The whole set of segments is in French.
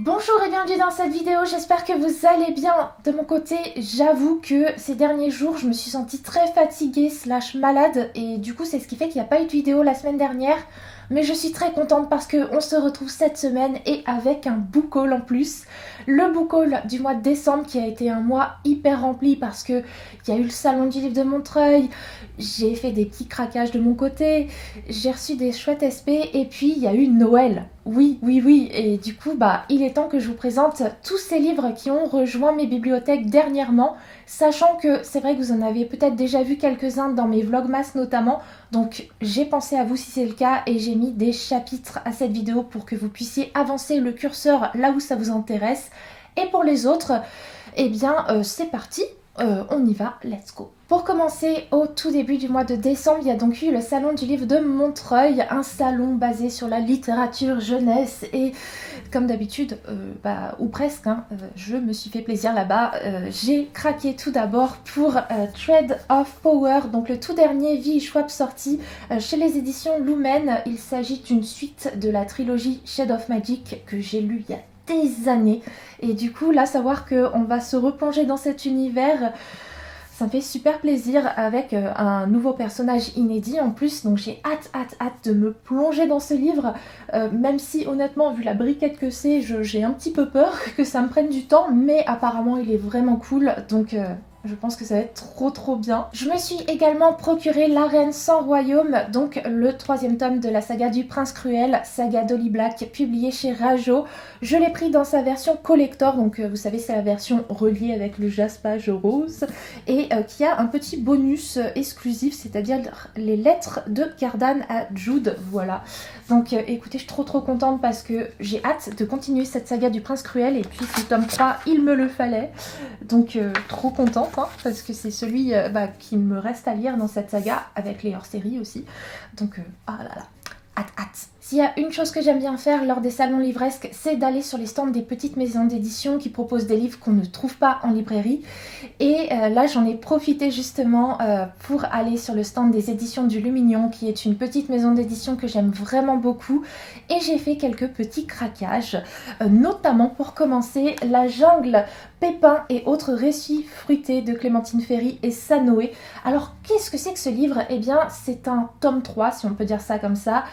Bonjour et bienvenue dans cette vidéo, j'espère que vous allez bien. De mon côté, j'avoue que ces derniers jours, je me suis sentie très fatiguée / malade et du coup c'est ce qui fait qu'il n'y a pas eu de vidéo la semaine dernière. Mais je suis très contente parce qu'on se retrouve cette semaine et avec un book haul en plus. Le book haul du mois de décembre qui a été un mois hyper rempli parce que il y a eu le salon du livre de Montreuil, j'ai fait des petits craquages de mon côté, j'ai reçu des chouettes SP et puis il y a eu Noël. Oui, et du coup il est temps que je vous présente tous ces livres qui ont rejoint mes bibliothèques dernièrement, sachant que c'est vrai que vous en avez peut-être déjà vu quelques-uns dans mes vlogmas notamment, donc j'ai pensé à vous si c'est le cas et j'ai mis des chapitres à cette vidéo pour que vous puissiez avancer le curseur là où ça vous intéresse. Et pour les autres, eh bien c'est parti, on y va, let's go. Pour commencer, au tout début du mois de décembre, il y a donc eu le salon du livre de Montreuil, un salon basé sur la littérature jeunesse et comme d'habitude, ou presque, je me suis fait plaisir là-bas. J'ai craqué tout d'abord pour Thread of Power, donc le tout dernier V. Schwab sorti chez les éditions Lumen. Il s'agit d'une suite de la trilogie Shade of Magic que j'ai lu il y a des années. Et du coup, là, savoir qu'on va se replonger dans cet univers, ça me fait super plaisir avec un nouveau personnage inédit en plus, donc j'ai hâte de me plonger dans ce livre, même si honnêtement vu la briquette que c'est, j'ai un petit peu peur que ça me prenne du temps, mais apparemment il est vraiment cool, donc je pense que ça va être trop bien. Je me suis également procuré La Reine sans royaume, donc le troisième tome de la saga du Prince Cruel, saga d'Holly Black, publié chez Rajo. Je l'ai pris dans sa version collector, donc vous savez c'est la version reliée avec le jaspage rose, et qui a un petit bonus exclusif, c'est-à-dire les lettres de Cardan à Jude, voilà. Donc écoutez, je suis trop contente parce que j'ai hâte de continuer cette saga du Prince Cruel, et puis ce tome 3, il me le fallait, donc trop contente. Parce que c'est celui qui me reste à lire dans cette saga, avec les hors-séries aussi. Donc, ah là là, hâte. S'il y a une chose que j'aime bien faire lors des salons livresques, c'est d'aller sur les stands des petites maisons d'édition qui proposent des livres qu'on ne trouve pas en librairie. Et là, j'en ai profité justement pour aller sur le stand des éditions du Lumignon, qui est une petite maison d'édition que j'aime vraiment beaucoup. Et j'ai fait quelques petits craquages, notamment pour commencer, La Jungle, Pépin et autres récits fruités de Clémentine Ferry et Sanoé. Alors, qu'est-ce que c'est que ce livre? Eh bien, c'est un tome 3, si on peut dire ça comme ça.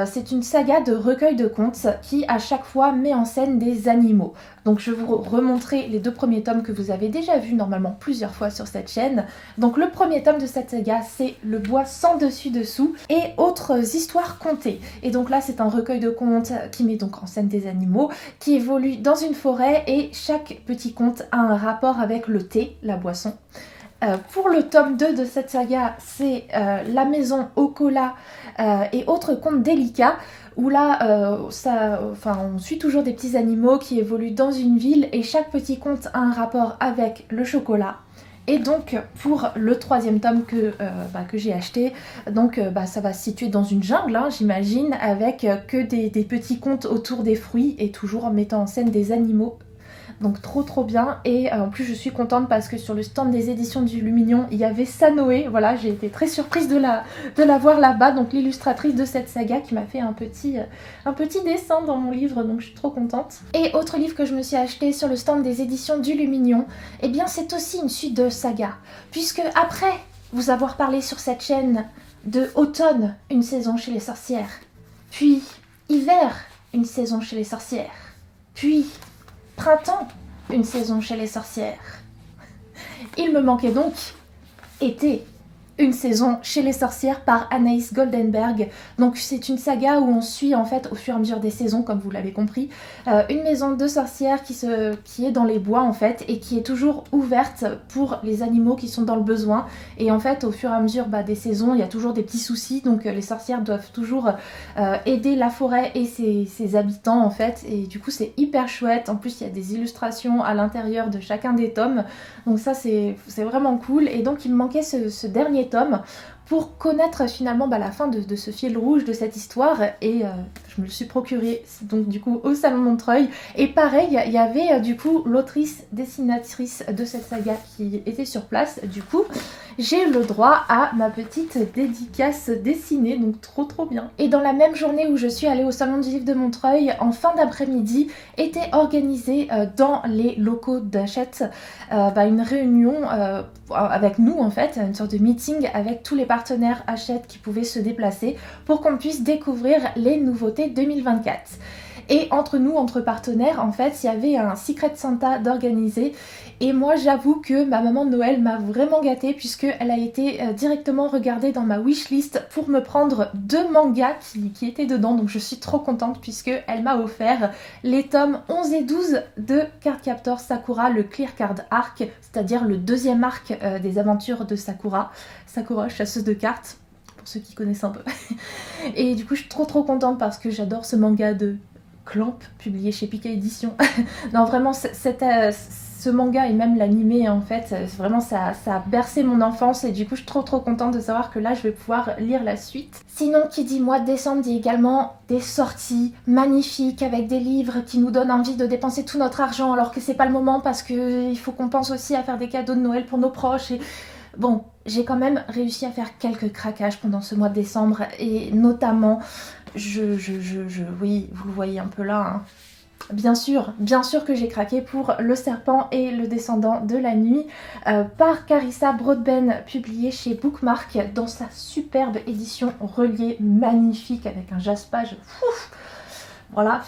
C'est une saga de recueil de contes qui, à chaque fois, met en scène des animaux. Donc, je vais vous remontrer les deux premiers tomes que vous avez déjà vus normalement plusieurs fois sur cette chaîne. Donc, le premier tome de cette saga, c'est Le bois sans dessus-dessous et autres histoires contées. Et donc là, c'est un recueil de contes qui met donc en scène des animaux qui évoluent dans une forêt et chaque petit conte a un rapport avec le thé, la boisson. Pour le tome 2 de cette saga, c'est La maison au cola et autres contes délicats, où là, on suit toujours des petits animaux qui évoluent dans une ville et chaque petit conte a un rapport avec le chocolat. Et donc pour le troisième tome que j'ai acheté, donc ça va se situer dans une jungle, j'imagine, avec que des petits contes autour des fruits et toujours en mettant en scène des animaux. Donc trop bien, et en plus je suis contente parce que sur le stand des éditions du Lumignon il y avait Sanoé, voilà, j'ai été très surprise de la voir là-bas, donc l'illustratrice de cette saga qui m'a fait un petit dessin dans mon livre, donc je suis trop contente. Et autre livre que je me suis acheté sur le stand des éditions du Lumignon, eh bien c'est aussi une suite de saga, puisque après vous avoir parlé sur cette chaîne de automne, une saison chez les sorcières, puis hiver, une saison chez les sorcières, puis printemps, une saison chez les sorcières. Il me manquait donc été, une saison chez les sorcières par Anaïs Goldenberg. Donc c'est une saga où on suit en fait au fur et à mesure des saisons, comme vous l'avez compris, une maison de sorcières qui est dans les bois en fait et qui est toujours ouverte pour les animaux qui sont dans le besoin. Et en fait au fur et à mesure des saisons, il y a toujours des petits soucis, donc les sorcières doivent toujours aider la forêt et ses habitants en fait. Et du coup c'est hyper chouette. En plus il y a des illustrations à l'intérieur de chacun des tomes, donc ça c'est vraiment cool. Et donc il me manquait ce dernier tome pour connaître finalement la fin de ce fil rouge de cette histoire, et je me le suis procuré donc du coup au salon Montreuil. Et pareil, il y avait du coup l'autrice dessinatrice de cette saga qui était sur place du coup, j'ai eu le droit à ma petite dédicace dessinée, donc trop bien. Et dans la même journée où je suis allée au Salon du Livre de Montreuil, en fin d'après-midi, était organisée dans les locaux d'Hachette une réunion avec nous en fait, une sorte de meeting avec tous les partenaires Hachette qui pouvaient se déplacer pour qu'on puisse découvrir les nouveautés 2024. Et entre nous, entre partenaires, en fait, il y avait un Secret Santa d'organiser. Et moi, j'avoue que ma maman de Noël m'a vraiment gâtée puisqu'elle a été directement regardée dans ma wishlist pour me prendre 2 mangas qui étaient dedans. Donc je suis trop contente puisqu'elle m'a offert les tomes 11 et 12 de Cardcaptor Sakura, le Clear Card Arc, c'est-à-dire le 2e arc des aventures de Sakura. Sakura, chasseuse de cartes, pour ceux qui connaissent un peu. Et du coup, je suis trop contente parce que j'adore ce manga de Clamp, publié chez Pika Édition. Non, vraiment, ce manga et même l'animé, en fait, vraiment, ça a bercé mon enfance et du coup, je suis trop contente de savoir que là, je vais pouvoir lire la suite. Sinon, qui dit mois de décembre dit également des sorties magnifiques avec des livres qui nous donnent envie de dépenser tout notre argent alors que c'est pas le moment parce qu'il faut qu'on pense aussi à faire des cadeaux de Noël pour nos proches et... Bon, j'ai quand même réussi à faire quelques craquages pendant ce mois de décembre et notamment, oui, vous le voyez un peu là, hein. Bien sûr que j'ai craqué pour Le Serpent et le Descendant de la Nuit par Carissa Broadbent, publié chez Bookmark dans sa superbe édition reliée magnifique avec un jaspage. Voilà.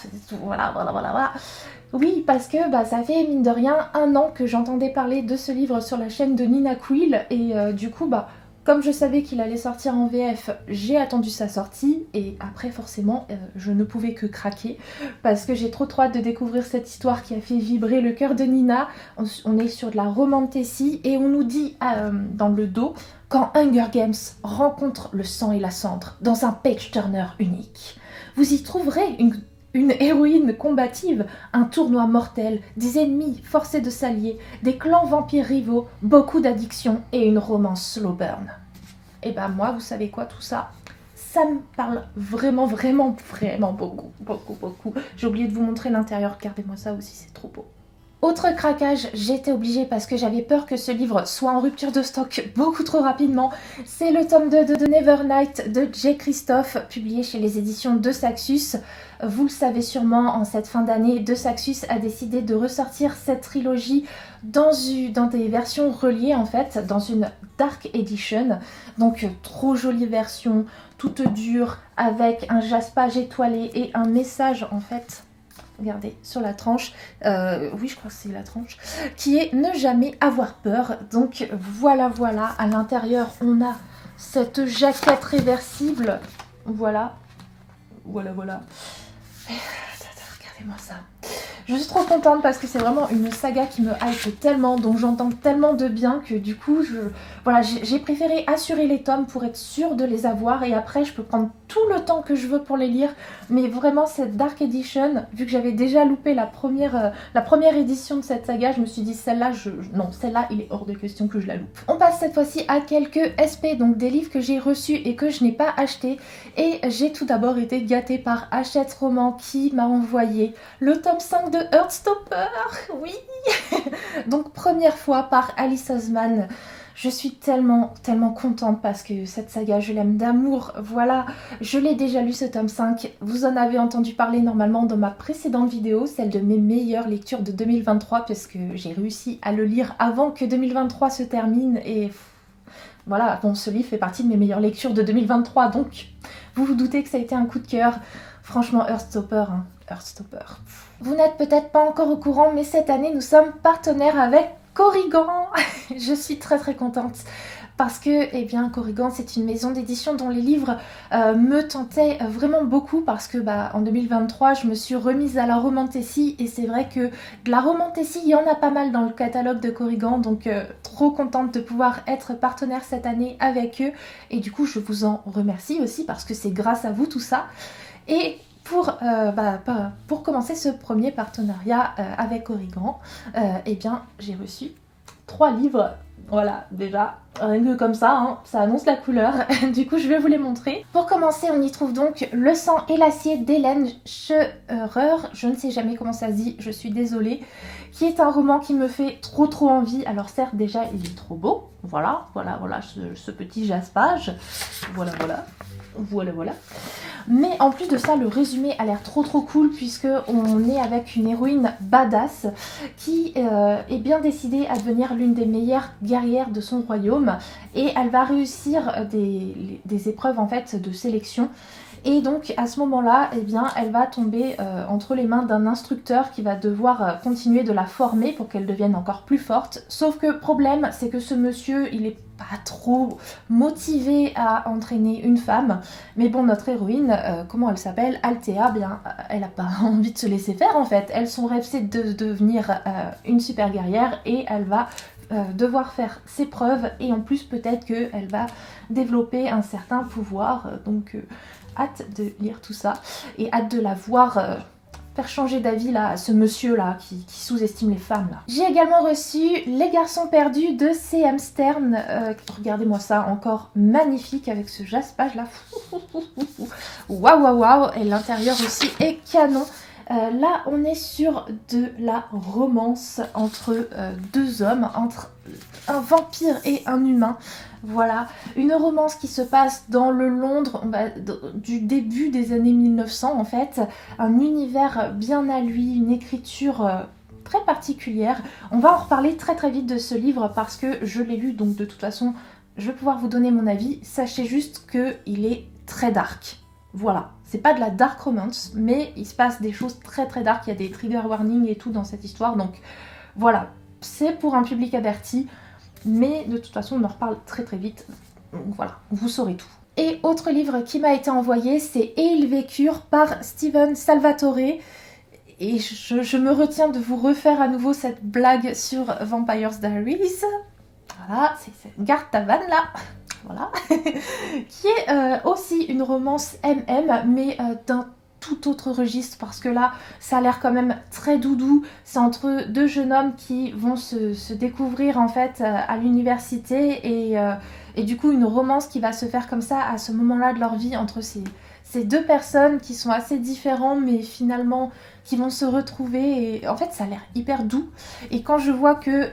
Oui, parce que ça fait mine de rien 1 an que j'entendais parler de ce livre sur la chaîne de Nina Quill et du coup comme je savais qu'il allait sortir en VF, j'ai attendu sa sortie et après forcément je ne pouvais que craquer parce que j'ai trop hâte de découvrir cette histoire qui a fait vibrer le cœur de Nina. On est sur de la romantasy et on nous dit dans le dos quand Hunger Games rencontre le sang et la cendre dans un page-turner unique. Vous y trouverez une héroïne combative, un tournoi mortel, des ennemis forcés de s'allier, des clans vampires rivaux, beaucoup d'addictions et une romance slow burn. Et moi, vous savez quoi, tout ça, ça me parle vraiment beaucoup. J'ai oublié de vous montrer l'intérieur, regardez-moi ça aussi, c'est trop beau. Autre craquage, j'étais obligée parce que j'avais peur que ce livre soit en rupture de stock beaucoup trop rapidement. C'est le tome 2 de Nevernight de J. Christophe, publié chez les éditions de Saxus. Vous le savez sûrement, en cette fin d'année, De Saxus a décidé de ressortir cette trilogie dans des versions reliées en fait, dans une Dark Edition. Donc trop jolie version, toute dure, avec un jaspage étoilé et un message en fait... Regardez, sur la tranche, oui je crois que c'est la tranche, qui est ne jamais avoir peur. Donc voilà, à l'intérieur on a cette jaquette réversible, voilà. Regardez-moi ça. Je suis trop contente parce que c'est vraiment une saga qui me hype tellement, dont j'entends tellement de bien que du coup, j'ai préféré assurer les tomes pour être sûre de les avoir et après je peux prendre tout le temps que je veux pour les lire. Mais vraiment cette Dark Edition, vu que j'avais déjà loupé la première édition de cette saga, je me suis dit celle-là, il est hors de question que je la loupe. On passe cette fois-ci à quelques SP, donc des livres que j'ai reçus et que je n'ai pas achetés. Et j'ai tout d'abord été gâtée par Hachette Roman qui m'a envoyé le tome 5 de Heartstopper, oui. Donc première fois par Alice Oseman. Je suis tellement contente parce que cette saga, je l'aime d'amour. Voilà, je l'ai déjà lu ce tome 5. Vous en avez entendu parler normalement dans ma précédente vidéo, celle de mes meilleures lectures de 2023, parce que j'ai réussi à le lire avant que 2023 se termine. Et voilà, bon, ce livre fait partie de mes meilleures lectures de 2023, donc vous vous doutez que ça a été un coup de cœur. Franchement, Heartstopper, hein. Heartstopper. Vous n'êtes peut-être pas encore au courant, mais cette année, nous sommes partenaires avec Corrigan. Je suis très contente parce que, Corrigan, c'est une maison d'édition dont les livres me tentaient vraiment beaucoup parce que, en 2023, je me suis remise à la romantasy et c'est vrai que de la romantasy, il y en a pas mal dans le catalogue de Corrigan, donc trop contente de pouvoir être partenaire cette année avec eux et du coup, je vous en remercie aussi parce que c'est grâce à vous tout ça. Et pour commencer ce premier partenariat avec Corrigan, j'ai reçu 3 livres. Voilà, déjà, rien que comme ça, hein, ça annonce la couleur. Du coup, je vais vous les montrer. Pour commencer, on y trouve donc Le sang et l'acier d'Hélène Scheurer. Je ne sais jamais comment ça se dit, je suis désolée. qui est un roman qui me fait trop envie. Alors certes, déjà, il est trop beau. Voilà, ce petit jaspage. Voilà. Mais en plus de ça, le résumé a l'air trop cool puisque on est avec une héroïne badass qui est bien décidée à devenir l'une des meilleures guerrières de son royaume et elle va réussir des épreuves en fait de sélection. Et donc à ce moment-là, eh bien, elle va tomber entre les mains d'un instructeur qui va devoir continuer de la former pour qu'elle devienne encore plus forte. Sauf que problème, c'est que ce monsieur, il est pas trop motivé à entraîner une femme. Mais bon, notre héroïne, comment elle s'appelle, Althea, bien, elle a pas envie de se laisser faire en fait. Elle, son rêve, c'est de devenir une super guerrière et elle va devoir faire ses preuves et en plus peut-être qu'elle va développer un certain pouvoir. Donc hâte de lire tout ça et hâte de la voir faire changer d'avis là, ce monsieur là qui sous-estime les femmes là. J'ai également reçu Les Garçons Perdus de C.M. Stern. Regardez-moi ça, encore magnifique avec ce jaspage là. Waouh. Et l'intérieur aussi est canon. Là, on est sur de la romance entre deux hommes, entre un vampire et un humain. Voilà, une romance qui se passe dans le Londres du début des années 1900 en fait. Un univers bien à lui, une écriture très particulière. On va en reparler très vite de ce livre parce que je l'ai lu, donc de toute façon, je vais pouvoir vous donner mon avis. Sachez juste qu'il est très dark. Voilà, c'est pas de la dark romance, mais il se passe des choses très dark, il y a des trigger warnings et tout dans cette histoire, donc voilà, c'est pour un public averti, mais de toute façon on en reparle très vite, donc voilà, vous saurez tout. Et autre livre qui m'a été envoyé, c'est Et ils vécurent par Steven Salvatore, et je me retiens de vous refaire à nouveau cette blague sur Vampire Diaries, voilà, garde ta vanne là. Voilà, qui est aussi une romance MM, mais d'un tout autre registre, parce que là, ça a l'air quand même très doudou. C'est entre deux jeunes hommes qui vont se découvrir en fait à l'université, et du coup une romance qui va se faire comme ça à ce moment-là de leur vie entre ces deux personnes qui sont assez différentes, mais finalement qui vont se retrouver, et en fait ça a l'air hyper doux. Et quand je vois que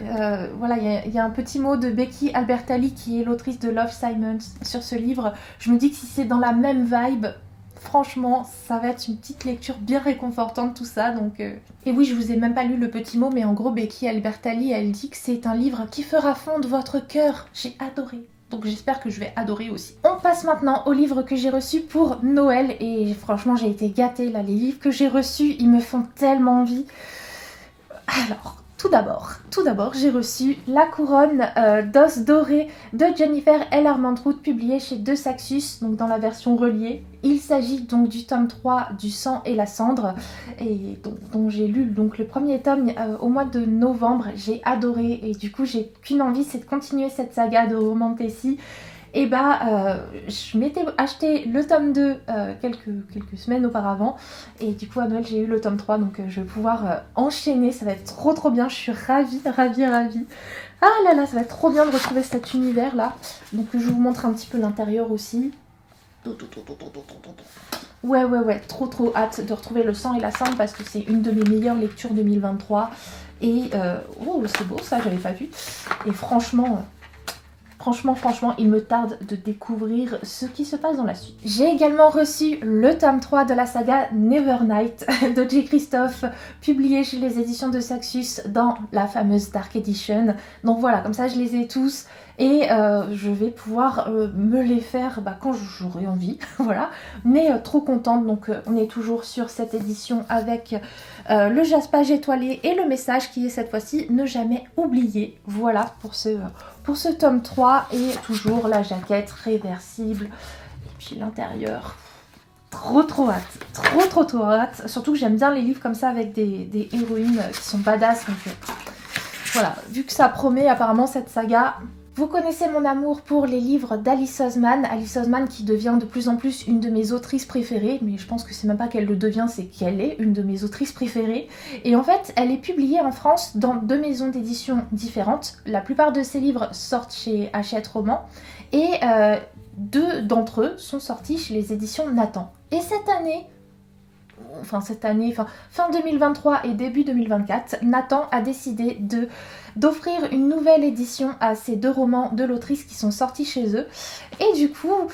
voilà, il y a un petit mot de Becky Albertalli qui est l'autrice de Love Simon sur ce livre, je me dis que si c'est dans la même vibe, franchement ça va être une petite lecture bien réconfortante tout ça. Donc et oui, je vous ai même pas lu le petit mot, mais en gros Becky Albertalli, elle dit que c'est un livre qui fera fondre votre cœur. J'ai adoré. Donc j'espère que je vais adorer aussi. On passe maintenant aux livres que j'ai reçus pour Noël. Et franchement, j'ai été gâtée là. Les livres que j'ai reçus, ils me font tellement envie. Alors, tout d'abord, j'ai reçu La couronne d'os doré de Jennifer L. Armentrout, publiée chez De Saxus, donc dans la version reliée. Il s'agit donc du tome 3 du sang et la cendre, et dont j'ai lu donc le premier tome au mois de novembre. J'ai adoré, et du coup j'ai qu'une envie, c'est de continuer cette saga de Romantasy. Et je m'étais acheté le tome 2 quelques semaines auparavant, et du coup à Noël j'ai eu le tome 3, donc je vais pouvoir enchaîner. Ça va être trop bien, je suis ravie. Ah là, ça va être trop bien de retrouver cet univers là. Donc je vous montre un petit peu l'intérieur aussi. Ouais, trop hâte de retrouver le sang et la cendre parce que c'est une de mes meilleures lectures 2023. Et oh, c'est beau ça, j'avais pas vu. Et franchement, il me tarde de découvrir ce qui se passe dans la suite. J'ai également reçu le tome 3 de la saga Nevernight de J. Christophe, publié chez les éditions de Saxus dans la fameuse Dark Edition. Donc voilà, comme ça je les ai tous, et je vais pouvoir me les faire quand j'aurai envie, voilà. Mais trop contente, donc on est toujours sur cette édition avec le jaspage étoilé et le message qui est cette fois-ci ne jamais oublier. Voilà pour ce tome 3, et toujours la jaquette réversible, et puis l'intérieur. Trop hâte. Surtout que j'aime bien les livres comme ça avec des héroïnes qui sont badass, donc voilà, vu que ça promet apparemment cette saga. Vous connaissez mon amour pour les livres d'Alice Oseman qui devient de plus en plus une de mes autrices préférées, mais je pense que c'est même pas qu'elle le devient, c'est qu'elle est une de mes autrices préférées. Et en fait, elle est publiée en France dans 2 maisons d'édition différentes. La plupart de ses livres sortent chez Hachette Roman, et 2 d'entre eux sont sortis chez les éditions Nathan. Et cette année, cette année, fin 2023 et début 2024, Nathan a décidé d'offrir une nouvelle édition à ces 2 romans de l'autrice qui sont sortis chez eux. Et du coup,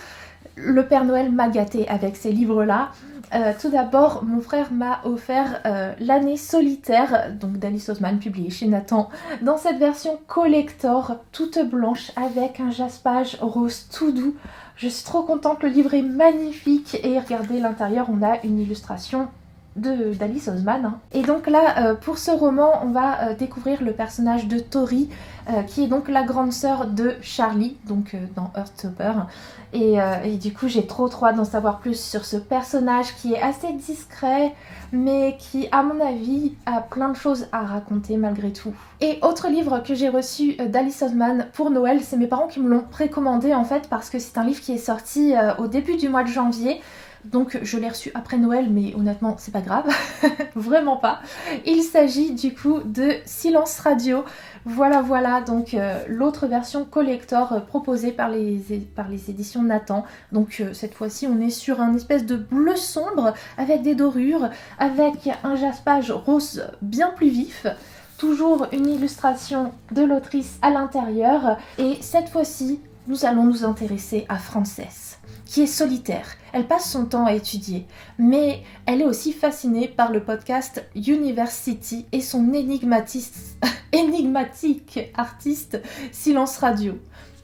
le Père Noël m'a gâté avec ces livres-là. Tout d'abord, mon frère m'a offert L'année solitaire, donc d'Alice Oseman, publié chez Nathan, dans cette version collector, toute blanche, avec un jaspage rose tout doux. Je suis trop contente, le livre est magnifique, et regardez l'intérieur, on a une illustration d'Alice Oseman. Et donc là, pour ce roman, on va découvrir le personnage de Tori, qui est donc la grande sœur de Charlie, donc dans Heartstopper. Et du coup, j'ai trop hâte d'en savoir plus sur ce personnage qui est assez discret, mais qui, à mon avis, a plein de choses à raconter malgré tout. Et autre livre que j'ai reçu d'Alice Oseman pour Noël, c'est mes parents qui me l'ont précommandé en fait, parce que c'est un livre qui est sorti au début du mois de janvier. Donc je l'ai reçu après Noël, mais honnêtement c'est pas grave, vraiment pas. Il s'agit du coup de Silence Radio. Voilà, donc l'autre version collector proposée par les éditions Nathan. Donc cette fois-ci on est sur un espèce de bleu sombre avec des dorures, avec un jaspage rose bien plus vif. Toujours une illustration de l'autrice à l'intérieur. Et cette fois-ci, nous allons nous intéresser à Frances, qui est solitaire. Elle passe son temps à étudier, mais elle est aussi fascinée par le podcast University et son énigmatique artiste Silence Radio.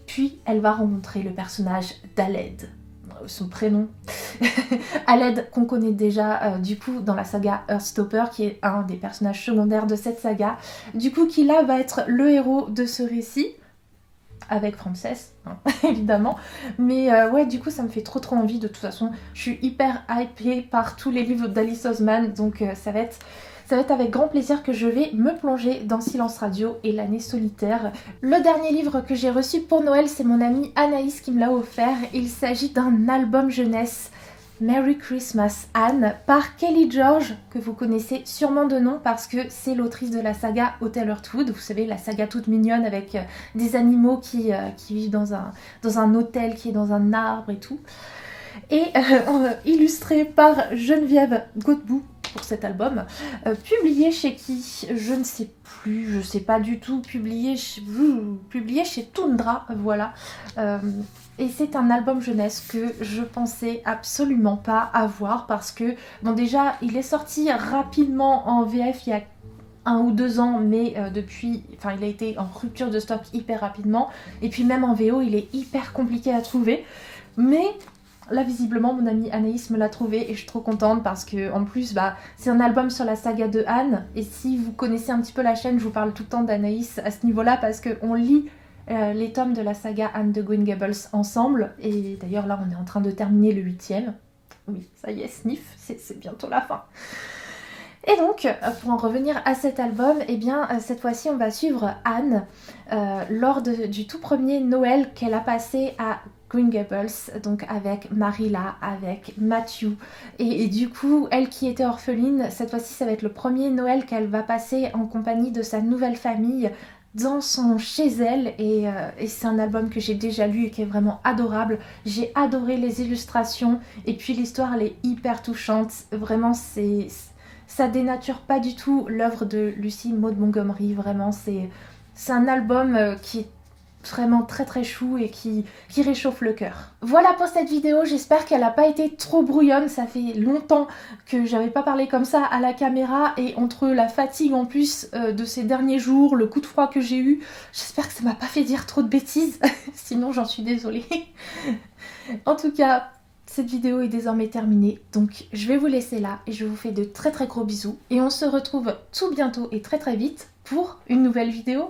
Puis elle va rencontrer le personnage d'Aled, son prénom. Aled qu'on connaît déjà du coup dans la saga Heartstopper, qui est un des personnages secondaires de cette saga, du coup qui là va être le héros de ce récit, avec Frances, hein, évidemment. Mais ouais, du coup, ça me fait trop envie. De toute façon, je suis hyper hypée par tous les livres d'Alice Oseman, donc ça va être avec grand plaisir que je vais me plonger dans Silence Radio et l'année solitaire. Le dernier livre que j'ai reçu pour Noël, c'est mon amie Anaïs qui me l'a offert. Il s'agit d'un album jeunesse, Merry Christmas Anne, par Kelly George, que vous connaissez sûrement de nom parce que c'est l'autrice de la saga Hotel Heartwood. Vous savez, la saga toute mignonne avec des animaux qui vivent dans un hôtel qui est dans un arbre et tout. Et illustré par Geneviève Godbout pour cet album, publié chez qui? Je ne sais plus, je sais pas du tout, publié chez Tundra, voilà. Et c'est un album jeunesse que je pensais absolument pas avoir parce que, bon déjà, il est sorti rapidement en VF il y a 1 ou 2 ans, mais depuis, il a été en rupture de stock hyper rapidement. Et puis même en VO, il est hyper compliqué à trouver. Mais là, visiblement, mon amie Anaïs me l'a trouvé et je suis trop contente parce que, en plus, c'est un album sur la saga de Anne. Et si vous connaissez un petit peu la chaîne, je vous parle tout le temps d'Anaïs à ce niveau-là parce qu'on lit les tomes de la saga Anne de Green Gables ensemble. Et d'ailleurs, là, on est en train de terminer le 8e. Oui, ça y est, sniff, c'est bientôt la fin. Et donc, pour en revenir à cet album, eh bien, cette fois-ci, on va suivre Anne lors du tout premier Noël qu'elle a passé à Green Gables, donc avec Marilla, avec Matthew. Et du coup, elle qui était orpheline, cette fois-ci, ça va être le premier Noël qu'elle va passer en compagnie de sa nouvelle famille chez elle. Et c'est un album que j'ai déjà lu et qui est vraiment adorable. J'ai adoré les illustrations et puis l'histoire, elle est hyper touchante. Vraiment, ça dénature pas du tout l'œuvre de Lucy Maud Montgomery. Vraiment, c'est un album qui est vraiment très chou et qui réchauffe le cœur. Voilà pour cette vidéo, j'espère qu'elle n'a pas été trop brouillonne. Ça fait longtemps que j'avais pas parlé comme ça à la caméra et entre la fatigue en plus de ces derniers jours, le coup de froid que j'ai eu, j'espère que ça m'a pas fait dire trop de bêtises, sinon j'en suis désolée. En tout cas, cette vidéo est désormais terminée, donc je vais vous laisser là et je vous fais de très gros bisous et on se retrouve tout bientôt et très vite pour une nouvelle vidéo.